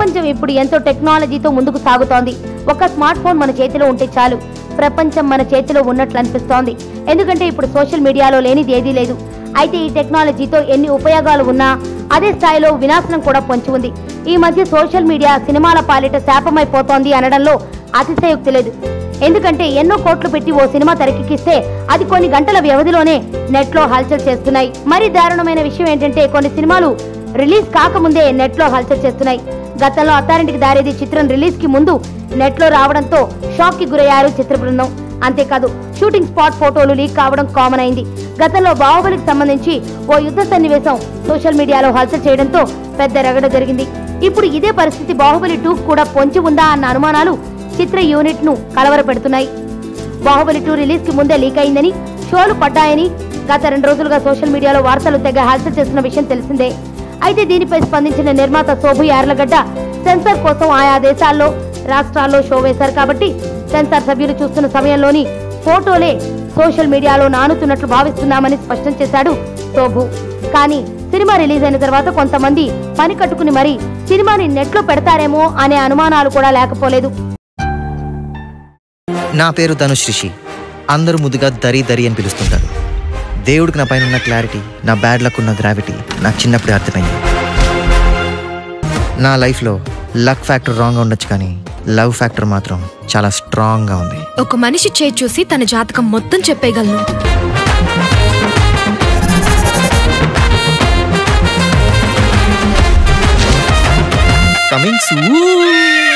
ప్రపంచం ఇప్పుడు ఎంతో టెక్నాలజీతో ముందుకు సాగుతోంది. ఒక స్మార్ట్ ఫోన్ మన చేతిలో ఉంటే చాలు, ప్రపంచం మన చేతిలో ఉన్నట్లు అనిపిస్తోంది. ఎందుకంటే ఇప్పుడు సోషల్ మీడియాలో లేనిది ఏదీ లేదు. అయితే ఈ టెక్నాలజీతో ఎన్ని ఉపయోగాలు ఉన్నా అదే స్థాయిలో వినాశనం కూడా పొంచి ఉంది. ఈ మధ్య సోషల్ మీడియా సినిమాల పాలిట శాపమైపోతోంది అనడంలో అతిశయోక్తి లేదు. ఎందుకంటే ఎన్నో కోట్లు పెట్టి ఓ సినిమా తెరకెక్కిస్తే అది కొన్ని గంటల వ్యవధిలోనే నెట్ లో హల్చల్ చేస్తున్నాయి. మరి దారుణమైన విషయం ఏంటంటే కొన్ని సినిమాలు రిలీజ్ కాకముందే నెట్ లో హల్చల్ చేస్తున్నాయి. గతంలో అత్తారింటికి దారేది చిత్రం రిలీజ్ కి ముందు నెట్ లో రావడంతో షాక్ కి గురయ్యారు చిత్ర బృందం. అంతేకాదు షూటింగ్ స్పాట్ ఫోటోలు లీక్ కావడం కామన్ అయింది. గతంలో బాహుబలికి సంబంధించి ఓ యుద్ధ సన్నివేశం సోషల్ మీడియాలో హల్చల్ చేయడంతో పెద్ద రగడ జరిగింది. ఇప్పుడు ఇదే పరిస్థితి బాహుబలి 2 కూడా పొంచి ఉందా అన్న అనుమానాలు చిత్ర యూనిట్ ను కలవరపెడుతున్నాయి. బాహుబలి 2 రిలీజ్ కి ముందే లీక్ అయిందని, షోలు పడ్డాయని గత 2 రోజులుగా సోషల్ మీడియాలో వార్తలు తెగ హల్చల్ చేస్తున్న విషయం తెలిసిందే. అయితే దీనిపై స్పందించిన నిర్మాత శోభు యార్లగడ్డ సెన్సార్ కోసం ఆయా దేశాల్లో రాష్ట్రాల్లో షో వేశారు కాబట్టి సెన్సార్ సభ్యులు చూస్తున్న సమయంలోని ఫోటోలే సోషల్ మీడియాలో నానుతున్నట్లు భావిస్తున్నామని స్పష్టం చేశాడు శోభు. కానీ సినిమా రిలీజ్ అయిన తర్వాత కొంతమంది పని కట్టుకుని మరీ సినిమాని నెట్ లో పెడతారేమో అనే అనుమానాలు కూడా లేకపోలేదు. నా పేరు ధనుష్ రిషి. అందరూ ముద్దుగా దరి దరి అని పిలుస్తుంటారు. దేవుడికి నా పైన ఉన్న క్లారిటీ, నా బ్యాడ్ లక్ ఉన్న గ్రావిటీ నాకు చిన్నప్పుడే అర్థమైంది. నా లైఫ్లో లక్ ఫ్యాక్టర్ రాంగ్గా ఉండొచ్చు, కానీ లవ్ ఫ్యాక్టర్ మాత్రం చాలా స్ట్రాంగ్గా ఉంది. ఒక మనిషి చేయి చూసి తన జాతకం మొత్తం చెప్పేయగలను. Coming soon.